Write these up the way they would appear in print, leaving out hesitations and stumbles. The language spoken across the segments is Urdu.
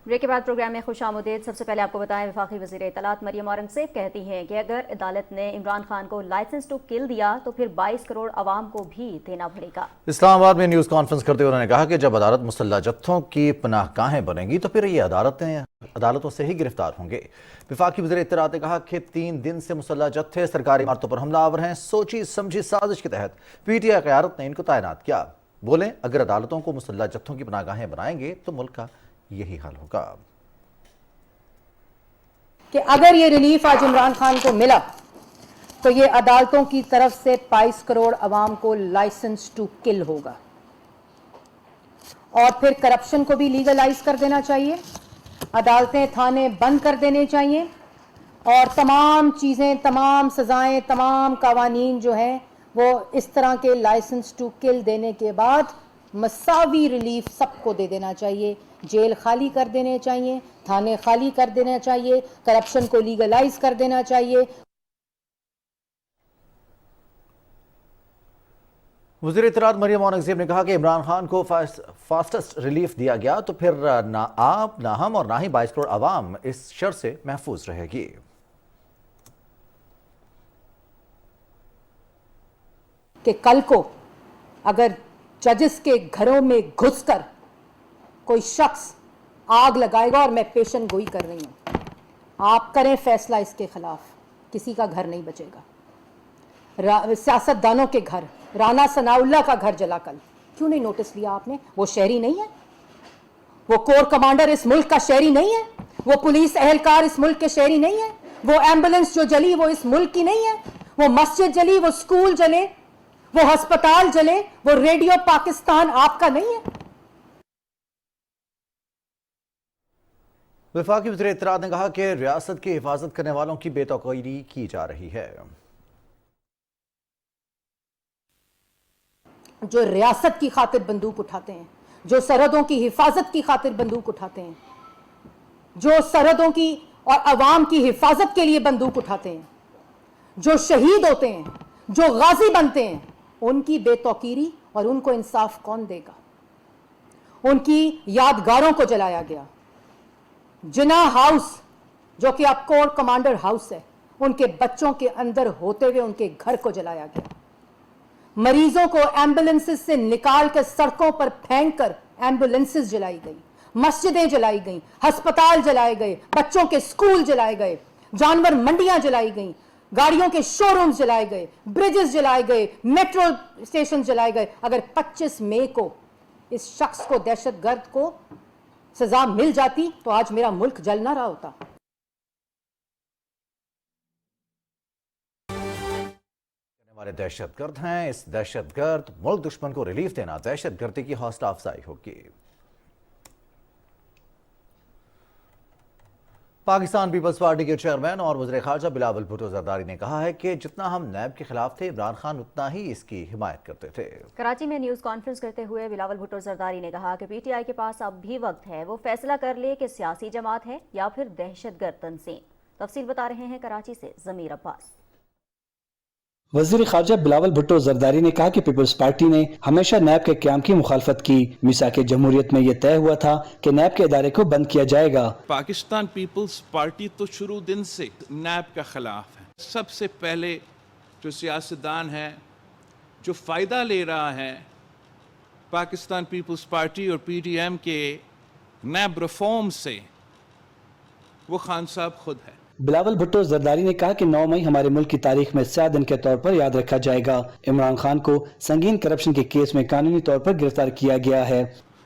بریک کے بعد پروگرام میں خوش آمدید۔ سب سے پہلے آپ کو بتائیں، وفاقی وزیر اطلاعات مریم اورنگزیب کہتی ہیں کہ اگر عدالت نے عمران خان کو لائسنس ٹو کل دیا تو پھر 22 کروڑ عوام کو بھی دینا پڑے گا۔ اسلام آباد میں نیوز کانفرنس کرتے ہوئے انہوں نے کہا کہ جب عدالت مسلح جتھوں کی پناہ گاہیں بنیں گی تو پھر یہ عدالتوں سے ہی گرفتار ہوں گے۔ وفاقی وزیر اطلاعات نے کہا کہ 3 دن سے مسلح جتھے سرکاری عمارتوں پر حملہ آور ہیں۔ سوچی سمجھی سازش کے تحت پی ٹی آئی قیادت نے ان کو تعینات کیا۔ بولیں اگر عدالتوں کو مسلح جتھوں کی پناہ گاہیں بنائیں گے تو ملک کا یہی حال ہوگا۔ کہ اگر یہ ریلیف آج عمران خان کو ملا تو یہ عدالتوں کی طرف سے 22 کروڑ عوام کو لائسنس ٹو کل ہوگا، اور پھر کرپشن کو بھی لیگلائز کر دینا چاہیے، عدالتیں تھانے بند کر دینے چاہیے، اور تمام چیزیں، تمام سزائیں، تمام قوانین جو ہیں وہ اس طرح کے لائسنس ٹو کل دینے کے بعد مساوی ریلیف سب کو دے دینا چاہیے۔ جیل خالی کر دینے چاہیے، تھانے خالی کر دینا چاہیے، کرپشن کو لیگلائز کر دینا چاہیے۔ وزیر اطلاعات مریم اورنگزیب نے کہا کہ عمران خان کو فاسٹسٹ ریلیف دیا گیا تو پھر نہ آپ، نہ ہم اور نہ ہی 22 کروڑ عوام اس شر سے محفوظ رہے گی۔ کہ کل کو اگر ججز کے گھروں میں گھس کر کوئی شخص آگ لگائے گا، اور میں پیشن گوئی کر رہی ہوں، آپ کریں فیصلہ اس کے خلاف، کسی کا گھر نہیں بچے گا۔ سیاست دانوں کے گھر، رانا ثناء اللہ کا گھر جلا کل، کیوں نہیں نوٹس لیا آپ نے؟ وہ شہری نہیں ہے؟ وہ کور کمانڈر اس ملک کا شہری نہیں ہے؟ وہ پولیس اہلکار اس ملک کے شہری نہیں ہے؟ وہ ایمبولنس جو جلی وہ اس ملک کی نہیں ہے؟ وہ مسجد جلی، وہ سکول جلے، وہ ہسپتال جلے، وہ ریڈیو پاکستان آپ کا نہیں ہے؟ وفاقی وزیر اطلاعات نے کہا کہ ریاست کی حفاظت کرنے والوں کی بے توقیری کی جا رہی ہے۔ جو ریاست کی خاطر بندوق اٹھاتے ہیں، جو سرحدوں کی حفاظت کی خاطر بندوق اٹھاتے ہیں، جو سرحدوں کی اور عوام کی حفاظت کے لیے بندوق اٹھاتے ہیں، جو شہید ہوتے ہیں، جو غازی بنتے ہیں، ان کی بے توقیری اور ان کو انصاف کون دے گا؟ ان کی یادگاروں کو جلایا گیا۔ جناح ہاؤس جو کہ اب کور کمانڈر ہاؤس ہے، ان کے بچوں کے اندر ہوتے ہوئے ان کے گھر کو جلایا گیا۔ مریضوں کو ایمبولنسز سے نکال کر سڑکوں پر پھینک کر ایمبولنسز جلائی گئی، مسجدیں جلائی گئیں، ہسپتال جلائے گئے، بچوں کے سکول جلائے گئے، جانور منڈیاں جلائی گئیں، گاڑیوں کے شو رومز جلائے گئے، برجز جلائے گئے، میٹرو اسٹیشن جلائے گئے۔ اگر 25 مئی کو اس شخص کو، دہشت گرد کو سزا مل جاتی تو آج میرا ملک جل نہ رہا ہوتا۔ ہمارے دہشت گرد ہیں، اس دہشت گرد ملک دشمن کو ریلیف دینا دہشت گردی کی حوصلہ افزائی ہوگی۔ پاکستان پیپلز پارٹی کے چیئرمین اور وزیر خارجہ بلاول بھٹو زرداری نے کہا ہے کہ جتنا ہم نیب کے خلاف تھے، عمران خان اتنا ہی اس کی حمایت کرتے تھے۔ کراچی میں نیوز کانفرنس کرتے ہوئے بلاول بھٹو زرداری نے کہا کہ پی ٹی آئی کے پاس اب بھی وقت ہے، وہ فیصلہ کر لے کہ سیاسی جماعت ہے یا پھر دہشت گرد تنظیم۔ تفصیل بتا رہے ہیں کراچی سے ضمیر عباس۔ وزیر خارجہ بلاول بھٹو زرداری نے کہا کہ پیپلز پارٹی نے ہمیشہ نیب کے قیام کی مخالفت کی۔ میثاق جمہوریت میں یہ طے ہوا تھا کہ نیب کے ادارے کو بند کیا جائے گا۔ پاکستان پیپلز پارٹی تو شروع دن سے نیب کا خلاف ہے۔ سب سے پہلے جو سیاستدان ہے جو فائدہ لے رہا ہے پاکستان پیپلز پارٹی اور پی ٹی ایم کے نیب ریفارم سے، وہ خان صاحب خود ہے۔ بلاول بھٹو زرداری نے کہا کہ 9 مئی ہمارے ملک کی تاریخ میں سیاہ دن کے طور پر یاد رکھا جائے گا۔ عمران خان کو سنگین کرپشن کے کیس میں قانونی طور پر گرفتار کیا گیا ہے۔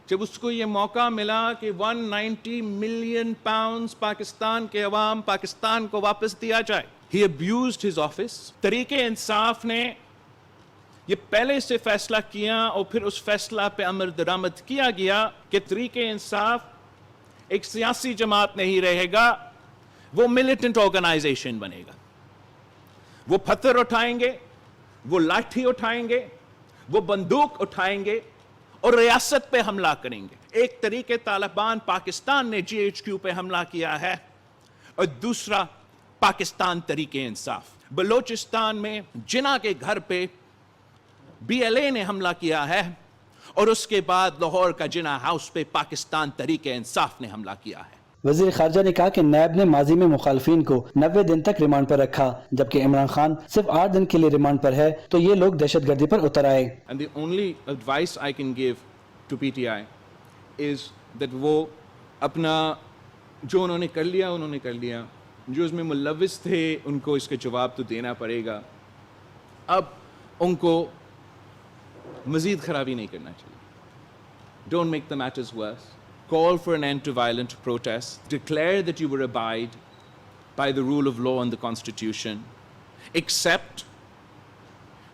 جب اس کو یہ موقع ملا کہ 190 ملین پاؤنڈز پاکستان کے عوام پاکستان کو واپس دیا جائے، he abused his office۔ Tehreek Insaf نے یہ پہلے سے فیصلہ کیا اور پھر اس فیصلہ پہ عمل درآمد کیا گیا کہ تحریک انصاف ایک سیاسی جماعت نہیں رہے گا، وہ ملیٹنٹ آرگنائزیشن بنے گا۔ وہ پتھر اٹھائیں گے، وہ لاٹھی اٹھائیں گے، وہ بندوق اٹھائیں گے اور ریاست پہ حملہ کریں گے۔ ایک طریقے طالبان پاکستان نے GHQ پہ حملہ کیا ہے اور دوسرا پاکستان تحریک انصاف۔ بلوچستان میں جناح کے گھر پہ BLA نے حملہ کیا ہے اور اس کے بعد لاہور کا جناح ہاؤس پہ پاکستان تحریک انصاف نے حملہ کیا ہے۔ وزیر خارجہ نے کہا کہ نیب نے ماضی میں مخالفین کو 90 دن تک ریمانڈ پر رکھا، جبکہ عمران خان صرف 8 دن کے لیے ریمانڈ پر ہے، تو یہ لوگ دہشت گردی پر اتر آئے۔ And the only advice I can give to PTI is that وہ اپنا جو انہوں نے کر لیا، جو اس میں ملوث تھے ان کو اس کا جواب تو دینا پڑے گا۔ اب ان کو مزید خرابی نہیں کرنا چاہیے۔ Don't make the matters worse. Call for an end to violent protests. Declare that you will abide by the rule of law and the Constitution. Accept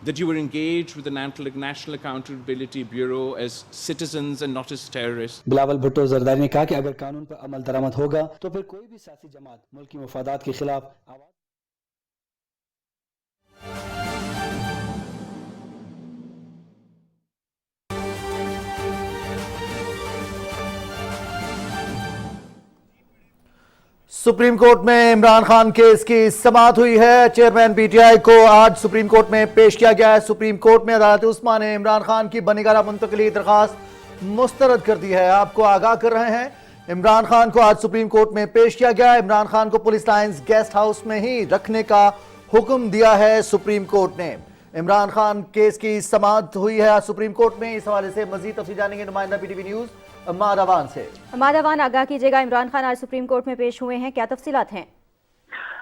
that you were engaged with the National Accountability Bureau as citizens and not as terrorists. Bilawal Bhutto Zardari نے کہا کہ اگر قانون پر عمل درآمد ہوگا تو پھر کوئی بھی سیاسی جماعت ملکی مفادات کے خلاف آواز سپریم کورٹ میں عمران خان کیس کی سماعت ہوئی ہے۔ چیئرمین پی ٹی آئی کو آج سپریم کورٹ میں پیش کیا گیا ہے۔ سپریم کورٹ میں عدالت عظمیٰ نے عمران خان کی بنی گالہ منتقلی درخواست مسترد کر دی ہے۔ آپ کو آگاہ کر رہے ہیں، عمران خان کو آج سپریم کورٹ میں پیش کیا گیا ہے۔ عمران خان کو پولیس لائنز گیسٹ ہاؤس میں ہی رکھنے کا حکم دیا ہے سپریم کورٹ نے۔ عمران خان کیس کی سماعت ہوئی ہے آج سپریم کورٹ میں۔ اس حوالے سے مزید تفصیل جانیں گے نمائندہ پی ٹی وی نیوز ماداوان سے۔ ماداوان، آگاہ کیجیے گا، عمران خان آج سپریم کورٹ میں پیش ہوئے ہیں، کیا تفصیلات ہیں؟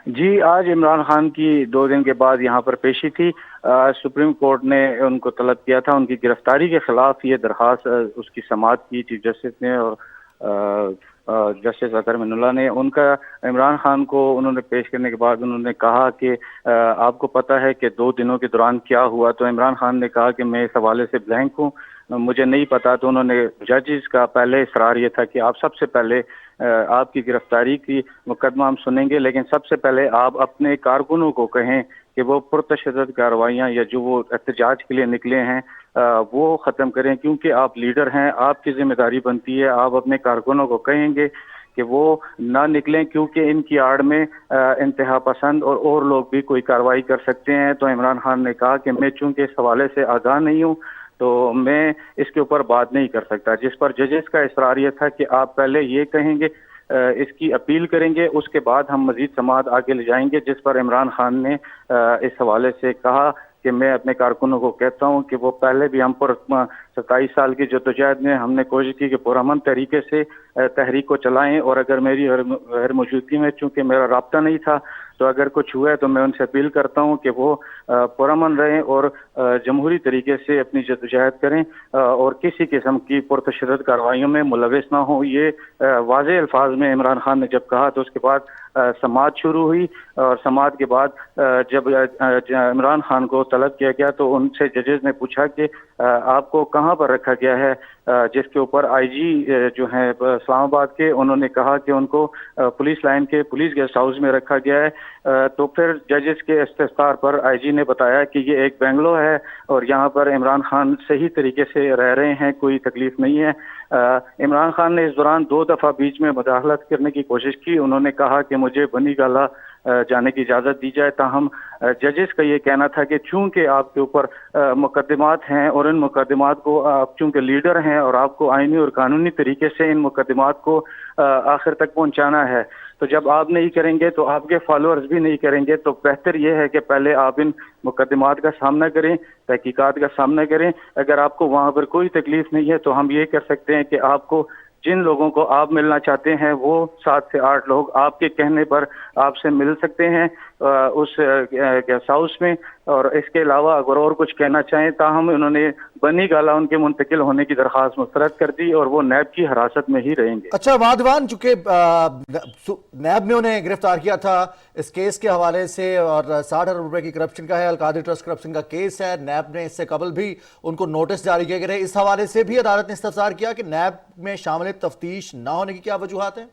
جی، آج عمران خان کی 2 دن کے بعد یہاں پر پیشی تھی۔ سپریم کورٹ نے ان کو طلب کیا تھا، ان کی گرفتاری کے خلاف یہ درخواست اس کی سماعت کی چیف جسٹس نے اور جسٹس اطہر من اللہ نے۔ ان کا عمران خان کو انہوں نے پیش کرنے کے بعد انہوں نے کہا کہ آپ کو پتہ ہے کہ 2 دنوں کے دوران کیا ہوا؟ تو عمران خان نے کہا کہ میں اس حوالے سے بلینک ہوں، مجھے نہیں پتا۔ تو انہوں نے ججز کا پہلے اصرار یہ تھا کہ آپ سب سے پہلے آپ کی گرفتاری کی مقدمہ ہم سنیں گے، لیکن سب سے پہلے آپ اپنے کارکنوں کو کہیں کہ وہ پرتشدد کارروائیاں یا جو وہ احتجاج کے لیے نکلے ہیں وہ ختم کریں، کیونکہ آپ لیڈر ہیں، آپ کی ذمہ داری بنتی ہے۔ آپ اپنے کارکنوں کو کہیں گے کہ وہ نہ نکلیں، کیونکہ ان کی آڑ میں انتہا پسند اور لوگ بھی کوئی کارروائی کر سکتے ہیں۔ تو عمران خان نے کہا کہ میں چونکہ اس حوالے سے آگاہ نہیں ہوں تو میں اس کے اوپر بات نہیں کر سکتا، جس پر ججز کا اصرار یہ تھا کہ آپ پہلے یہ کہیں گے، اس کی اپیل کریں گے، اس کے بعد ہم مزید سماعت آگے لے جائیں گے، جس پر عمران خان نے اس حوالے سے کہا کہ میں اپنے کارکنوں کو کہتا ہوں کہ وہ پہلے بھی ہم پر 27 سال کی جدوجہد میں ہم نے کوشش کی کہ پرامن طریقے سے تحریک کو چلائیں، اور اگر میری غیر موجودگی میں چونکہ میرا رابطہ نہیں تھا تو اگر کچھ ہوا ہے تو میں ان سے اپیل کرتا ہوں کہ وہ پرامن رہیں اور جمہوری طریقے سے اپنی جدوجہد کریں اور کسی قسم کی پرتشدد کارروائیوں میں ملوث نہ ہوں۔ یہ واضح الفاظ میں عمران خان نے جب کہا تو اس کے بعد سماعت شروع ہوئی، اور سماعت کے بعد جب عمران خان کو طلب کیا گیا تو ان سے ججز نے پوچھا کہ آپ کو کہاں پر رکھا گیا ہے، جس کے اوپر آئی جی جو ہیں اسلام آباد کے، انہوں نے کہا کہ ان کو پولیس لائن کے پولیس گیسٹ ہاؤس میں رکھا گیا ہے۔ تو پھر ججز کے استفسار پر آئی جی نے بتایا کہ یہ ایک بنگلو ہے اور یہاں پر عمران خان صحیح طریقے سے رہ رہے ہیں، کوئی تکلیف نہیں ہے۔ عمران خان نے اس دوران 2 دفعہ بیچ میں مداخلت کرنے کی کوشش کی، انہوں نے کہا کہ مجھے بنی گالہ جانے کی اجازت دی جائے، تاہم ججز کا یہ کہنا تھا کہ چونکہ آپ کے اوپر مقدمات ہیں اور ان مقدمات کو آپ چونکہ لیڈر ہیں اور آپ کو آئینی اور قانونی طریقے سے ان مقدمات کو آخر تک پہنچانا ہے، تو جب آپ نہیں کریں گے تو آپ کے فالوورز بھی نہیں کریں گے، تو بہتر یہ ہے کہ پہلے آپ ان مقدمات کا سامنا کریں، تحقیقات کا سامنا کریں۔ اگر آپ کو وہاں پر کوئی تکلیف نہیں ہے تو ہم یہ کر سکتے ہیں کہ آپ کو جن لوگوں کو آپ ملنا چاہتے ہیں وہ 7 سے 8 لوگ آپ کے کہنے پر آپ سے مل سکتے ہیں اس گیسٹ ہاؤس میں، اور اس کے علاوہ اگر اور کچھ کہنا چاہیں، تاہم انہوں نے بنی گالہ ان کے منتقل ہونے کی درخواست مسترد کر دی اور وہ نیب کی حراست میں ہی رہیں گے۔ اچھا ماداوان، چونکہ نیب نے انہیں گرفتار کیا تھا اس کیس کے حوالے سے اور 60 ارب روپے کی کرپشن کا ہے، القادری ٹرسٹ کرپشن کا کیس ہے، نیب نے اس سے قبل بھی ان کو نوٹس جاری کیے گئے، اس حوالے سے بھی عدالت نے استفسار کیا کہ نیب میں شامل تفتیش نہ ہونے کی کیا وجوہات ہیں؟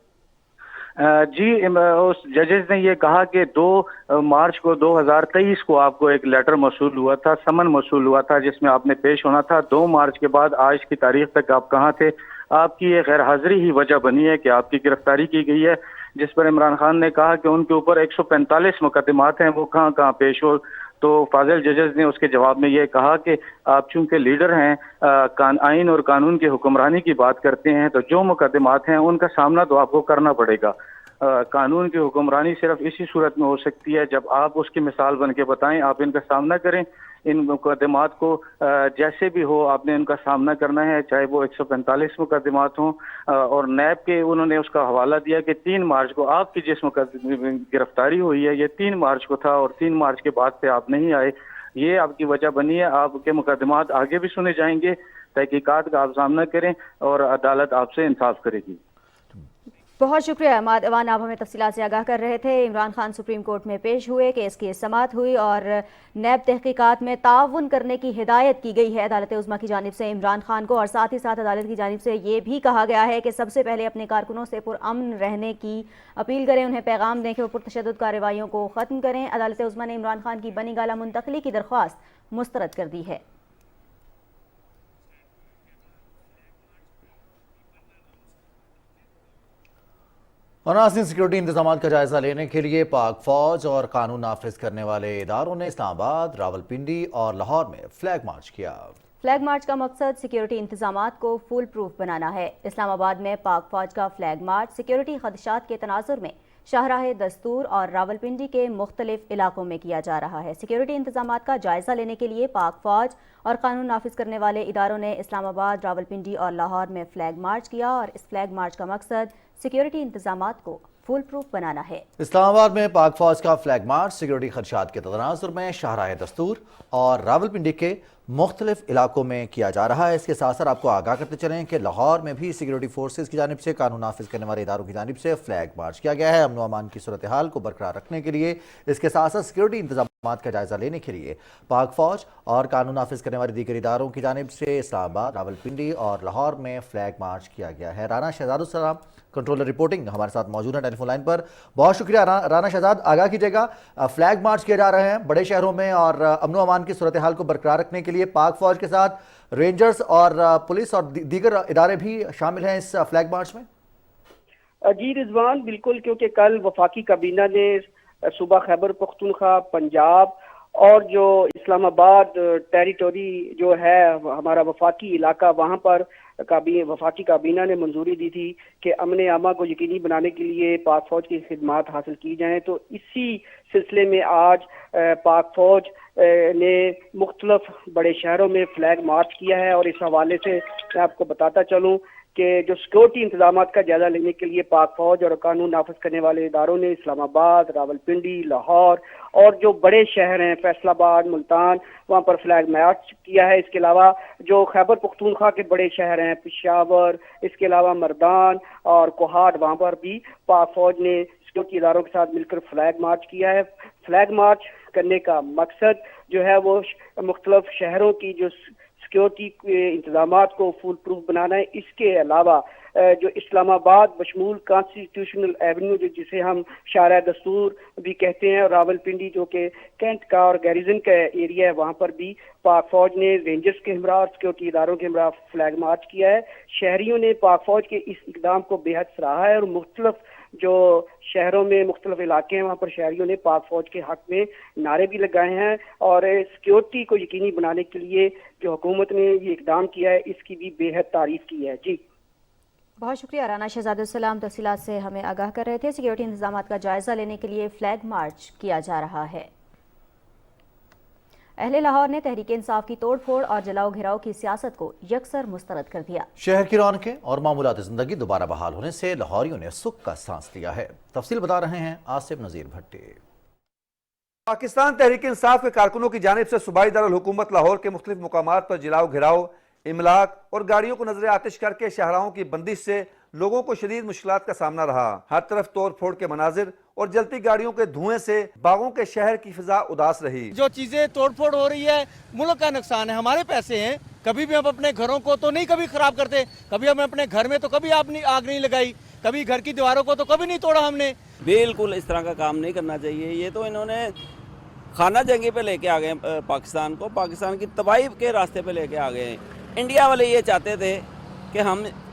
جی، اس ججز نے یہ کہا کہ 2 مارچ کو 2023 کو آپ کو ایک لیٹر موصول ہوا تھا، سمن موصول ہوا تھا جس میں آپ نے پیش ہونا تھا۔ 2 مارچ کے بعد آج کی تاریخ تک آپ کہاں تھے؟ آپ کی یہ غیر حاضری ہی وجہ بنی ہے کہ آپ کی گرفتاری کی گئی ہے، جس پر عمران خان نے کہا کہ ان کے اوپر 145 مقدمات ہیں، وہ کہاں کہاں پیش ہو۔ تو فاضل ججز نے اس کے جواب میں یہ کہا کہ آپ چونکہ لیڈر ہیں، آئین اور قانون کی حکمرانی کی بات کرتے ہیں، تو جو مقدمات ہیں ان کا سامنا تو آپ کو کرنا پڑے گا۔ قانون کی حکمرانی صرف اسی صورت میں ہو سکتی ہے جب آپ اس کی مثال بن کے بتائیں، آپ ان کا سامنا کریں۔ ان مقدمات کو جیسے بھی ہو آپ نے ان کا سامنا کرنا ہے، چاہے وہ 145 مقدمات ہوں۔ اور نیب کے انہوں نے اس کا حوالہ دیا کہ 3 مارچ کو آپ کی جس گرفتاری ہوئی ہے یہ 3 مارچ کو تھا، اور 3 مارچ کے بعد سے آپ نہیں آئے، یہ آپ کی وجہ بنی ہے۔ آپ کے مقدمات آگے بھی سنے جائیں گے، تحقیقات کا آپ سامنا کریں اور عدالت آپ سے انصاف کرے گی۔ بہت شکریہ عماد ایوان، آپ ہمیں تفصیلات سے آگاہ کر رہے تھے۔ عمران خان سپریم کورٹ میں پیش ہوئے، کیس کی سماعت ہوئی اور نیب تحقیقات میں تعاون کرنے کی ہدایت کی گئی ہے عدالت عظمیٰ کی جانب سے عمران خان کو، اور ساتھ ہی ساتھ عدالت کی جانب سے یہ بھی کہا گیا ہے کہ سب سے پہلے اپنے کارکنوں سے پرامن رہنے کی اپیل کریں، انہیں پیغام دیں کہ وہ پرتشدد کارروائیوں کو ختم کریں۔ عدالت عظمیٰ نے عمران خان کی بنی گالہ منتقلی کی درخواست مسترد کر دی ہے۔ اور ناظرین، سیکیورٹی انتظامات کا جائزہ لینے کے لیے پاک فوج اور قانون نافذ کرنے والے اداروں نے اسلام آباد، راولپنڈی اور لاہور میں فلیگ مارچ کیا۔ فلیگ مارچ کا مقصد سیکیورٹی انتظامات کو فول پروف بنانا ہے۔ اسلام آباد میں پاک فوج کا فلیگ مارچ سیکیورٹی خدشات کے تناظر میں شاہراہ دستور اور راولپنڈی کے مختلف علاقوں میں کیا جا رہا ہے۔ سیکیورٹی انتظامات کا جائزہ لینے کے لیے پاک فوج اور قانون نافذ کرنے والے اداروں نے اسلام آباد، راولپنڈی اور لاہور میں فلیگ مارچ کیا، اور اس فلیگ مارچ کا مقصد سیکیورٹی انتظامات کو فول پروف بنانا ہے۔ اسلام آباد میں پاک فوج کا فلیگ مارچ سیکیورٹی خدشات کے تناظر میں شاہراہ دستور اور راولپنڈی کے مختلف علاقوں میں کیا جا رہا ہے۔ اس کے ساتھ ساتھ آپ کو آگاہ کرتے چلیں کہ لاہور میں بھی سیکیورٹی فورسز کی جانب سے، قانون نافذ کرنے والے اداروں کی جانب سے فلیگ مارچ کیا گیا ہے۔ امن و امان کی صورتحال کو برقرار رکھنے کے لیے، اس کے ساتھ ساتھ سیکیورٹی انتظامات کا جائزہ لینے کے لیے پاک فوج اور قانون نافذ کرنے والے دیگر اداروں کی جانب سے اسلام آباد، راولپنڈی اور لاہور میں فلیگ مارچ کیا گیا ہے۔ رانا شہزاد السلام کنٹرولر رپورٹنگ ہمارے ساتھ موجود ہیں ٹیلی فون لائن پر۔ بہت شکریہ رانا شہزاد، آگاہ کیجیے گا، فلیگ مارچ کیے جا رہے ہیں بڑے شہروں میں، اور امن و امان کی صورتحال کو برقرار رکھنے کے لیے پاک فوج کے ساتھ رینجرز اور پولیس اور دیگر ادارے بھی شامل ہیں اس فلیگ مارچ میں؟ جی رضوان، بالکل، کیونکہ کل وفاقی کابینہ نے صوبہ خیبر پختونخوا، پنجاب اور جو اسلام آباد ٹیریٹوری جو ہے ہمارا وفاقی علاقہ، وہاں پر وفاقی کابینہ نے منظوری دی تھی کہ امن عامہ کو یقینی بنانے کے لیے پاک فوج کی خدمات حاصل کی جائیں۔ تو اسی سلسلے میں آج پاک فوج نے مختلف بڑے شہروں میں فلیگ مارچ کیا ہے، اور اس حوالے سے میں آپ کو بتاتا چلوں کہ جو سیکورٹی انتظامات کا جائزہ لینے کے لیے پاک فوج اور قانون نافذ کرنے والے اداروں نے اسلام آباد، راولپنڈی، لاہور اور جو بڑے شہر ہیں فیصل آباد، ملتان، وہاں پر فلیگ مارچ کیا ہے۔ اس کے علاوہ جو خیبر پختونخوا کے بڑے شہر ہیں پشاور، اس کے علاوہ مردان اور کوہاٹ، وہاں پر بھی پاک فوج نے سیکورٹی اداروں کے ساتھ مل کر فلیگ مارچ کیا ہے۔ فلیگ مارچ کرنے کا مقصد جو ہے وہ مختلف شہروں کی جو سیکورٹی انتظامات کو فول پروف بنانا ہے۔ اس کے علاوہ جو اسلام آباد بشمول کانسٹیٹیوشنل ایونیو جسے ہم شاہراہ دستور بھی کہتے ہیں، اور راولپنڈی جو کہ کینٹ کا اور گیریزن کا ایریا ہے، وہاں پر بھی پاک فوج نے رینجرز کے ہمراہ اور سیکورٹی اداروں کے ہمراہ فلیگ مارچ کیا ہے۔ شہریوں نے پاک فوج کے اس اقدام کو بے حد سراہا ہے، اور مختلف جو شہروں میں مختلف علاقے ہیں وہاں پر شہریوں نے پاک فوج کے حق میں نعرے بھی لگائے ہیں، اور سیکورٹی کو یقینی بنانے کے لیے جو حکومت نے یہ اقدام کیا ہے اس کی بھی بے حد تعریف کی ہے۔ جی بہت شکریہ رانا شہزاد السلام، تفصیلات سے ہمیں آگاہ کر رہے تھے۔ سیکیورٹی انتظامات کا جائزہ لینے کے لیے فلیگ مارچ کیا جا رہا ہے۔ اہل لاہور نے تحریک انصاف کی توڑ پھوڑ اور جلاؤ گھیراؤ کی سیاست کو یکسر مسترد کر دیا۔ شہر کی رونقیں اور معمولات زندگی دوبارہ بحال ہونے سے لاہوریوں نے سکھ کا سانس لیا ہے۔ تفصیل بتا رہے ہیں آصف نذیر بھٹی۔ پاکستان تحریک انصاف کے کارکنوں کی جانب سے صوبائی دارالحکومت لاہور کے مختلف مقامات پر جلاؤ گھیراؤ، املاک اور گاڑیوں کو نظر آتش کر کے شاہراہوں کی بندش سے لوگوں کو شدید مشکلات کا سامنا رہا۔ ہر طرف توڑ پھوڑ کے مناظر اور جلتی گاڑیوں کے دھوئیں سے باغوں کے شہر کی فضا اداس رہی۔ جو چیزیں توڑ پھوڑ ہو رہی ہے ملک کا نقصان ہے، ہمارے پیسے ہیں، کبھی بھی ہم اپنے گھروں کو تو نہیں کبھی خراب کرتے، کبھی ہم اپنے گھر میں تو کبھی آگ نہیں لگائی، کبھی گھر کی دیواروں کو تو کبھی نہیں توڑا ہم نے۔ بالکل اس طرح کا کام نہیں کرنا چاہیے، یہ تو انہوں نے خانہ جنگی پہ لے کے آ گئے پاکستان کو، پاکستان کی تباہی کے راستے پہ لے کے آ گئے ہیں۔ انڈیا والے یہ چاہتے تھے کہ ہم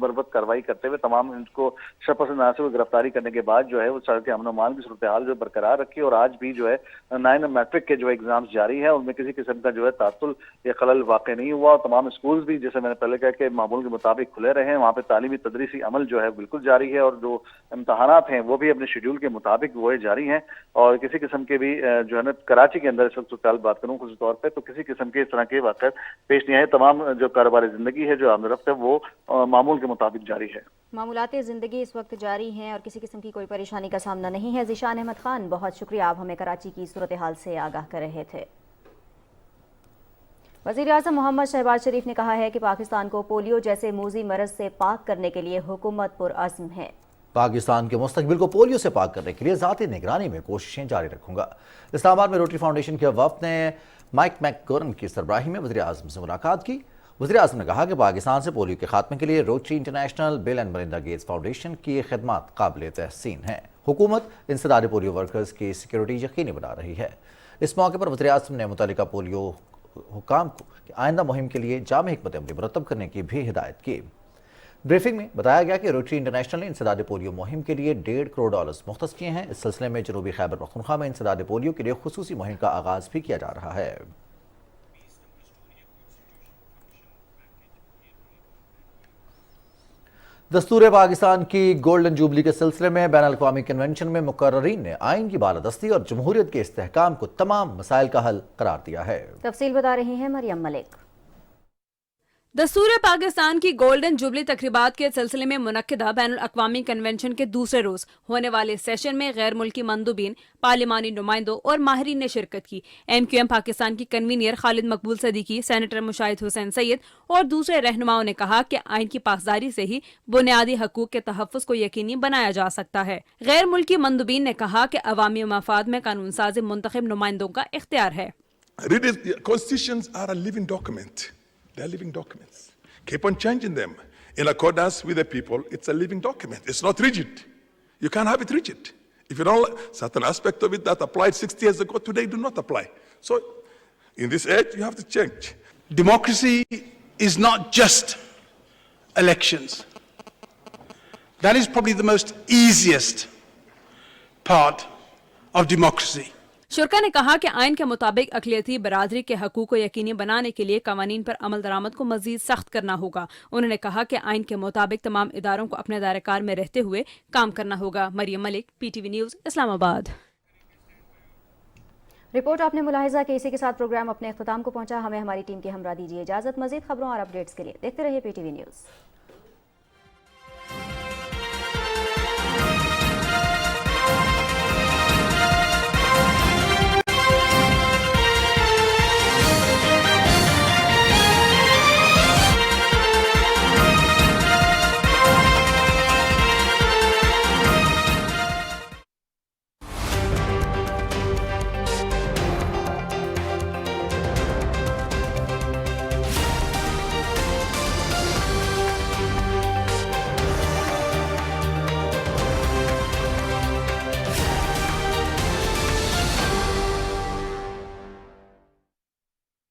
بربط کارروائی کرتے ہوئے تمام ان کو شرپسند عناصر کو گرفتاری کرنے کے بعد جو ہے وہ سڑک امن و امان کی صورتحال جو برقرار رکھی، اور آج بھی جو ہے 9 میٹرک کے جو ایگزامز جاری ہیں، ان میں کسی قسم کا جو ہے تعطل یا خلل واقع نہیں ہوا، اور تمام اسکولز بھی جیسے میں نے پہلے کہا کہ معمول کے مطابق کھلے رہے ہیں، وہاں پہ تعلیمی تدریسی عمل جو ہے بالکل جاری ہے، اور جو امتحانات ہیں وہ بھی اپنے شیڈول کے مطابق وہ جاری ہیں، اور کسی قسم کے بھی جو ہے نا کراچی کے اندر اس وقت صورتحال بات کروں خصوصی طور پہ تو کسی قسم کے اس طرح کے واقعات پیش نہیں آئے، تمام جو کاروباری زندگی ہے جو آمد و رفت ہے وہ معمول کے مطابق جاری ہے۔ معمولات زندگی اس وقت جاری ہیں اور کسی قسم کی کوئی پریشانی کا سامنا نہیں ہے۔ ذیشان احمد خان، بہت شکریہ، آپ ہمیں کراچی کی صورتحال سے آگاہ کر رہے تھے۔ وزیر اعظم محمد شہباز شریف نے کہا ہے کہ پاکستان کو پولیو جیسے موذی مرض سے پاک کرنے کے لیے حکومت پرعزم ہے۔ پاکستان کے مستقبل کو پولیو سے پاک کرنے کے لیے ذاتی نگرانی میں کوششیں جاری رکھوں گا۔ اسلام آباد میں روٹری فاؤنڈیشن کے وفد نے مائک میک گورن کی سربراہی میں وزیر اعظم سے ملاقات کی۔ وزیر اعظم نے کہا کہ پاکستان سے پولیو کے خاتمے کے لیے Rotary International Bill and Melinda Gates Foundation کی خدمات قابل تحسین ہیں۔ حکومت انسداد پولیو ورکرز کی سیکیورٹی یقینی بنا رہی ہے۔ اس موقع پر وزیر اعظم نے متعلقہ پولیو حکام کو آئندہ مہم کے لیے جامع حکمت عملی مرتب کرنے کی بھی ہدایت کی۔ بریفنگ میں بتایا گیا کہ روٹری انٹرنیشنل نے انسداد پولیو مہم کے لیے $1.5 کروڑ مختص کیے ہیں۔ اس سلسلے میں جنوبی خیبر پختونخوا میں انسداد پولیو کے لیے خصوصی مہم کا آغاز بھی کیا جا رہا ہے۔ دستور پاکستان کی گولڈن جوبلی کے سلسلے میں بین الاقوامی کنونشن میں مقررین نے آئین کی بالادستی اور جمہوریت کے استحکام کو تمام مسائل کا حل قرار دیا ہے۔ تفصیل بتا رہی ہیں مریم ملک۔ دستور پاکستان کی گولڈن جوبلی تقریبات کے سلسلے میں منعقدہ بین الاقوامی کنونشن کے دوسرے روز ہونے والے سیشن میں غیر ملکی مندوبین، پارلیمانی نمائندوں اور ماہرین نے شرکت کی۔ MQM پاکستان کی کنوینر خالد مقبول صدیقی، سینیٹر مشاہد حسین سید اور دوسرے رہنماؤں نے کہا کہ آئین کی پاسداری سے ہی بنیادی حقوق کے تحفظ کو یقینی بنایا جا سکتا ہے۔ غیر ملکی مندوبین نے کہا کہ عوامی مفاد میں قانون ساز منتخب نمائندوں کا اختیار ہے۔ Constitutions are a living document. They're living documents. Keep on changing them in accordance with the people. It's a living document. It's not rigid. You can't have it rigid. If you don't, certain aspect of it that applied 60 years ago today do not apply. So, in this age, you have to change. Democracy is not just elections. That is probably the most easiest part of democracy. شرکا نے کہا کہ آئین کے مطابق اقلیتی برادری کے حقوق کو یقینی بنانے کے لیے قوانین پر عمل درآمد کو مزید سخت کرنا ہوگا۔ انہوں نے کہا کہ آئین کے مطابق تمام اداروں کو اپنے دائرہ کار میں رہتے ہوئے کام کرنا ہوگا۔ مریم ملک، PTV نیوز، اسلام آباد۔ رپورٹ آپ نے ملاحظہ کہ اسی کے ساتھ پروگرام اپنے اختتام کو پہنچا۔ ہمیں ہماری ٹیم کی ہمراہ دیجیے اجازت۔ مزید خبروں اور اپڈیٹس کے لیے دیکھتے رہیے PTV نیوز۔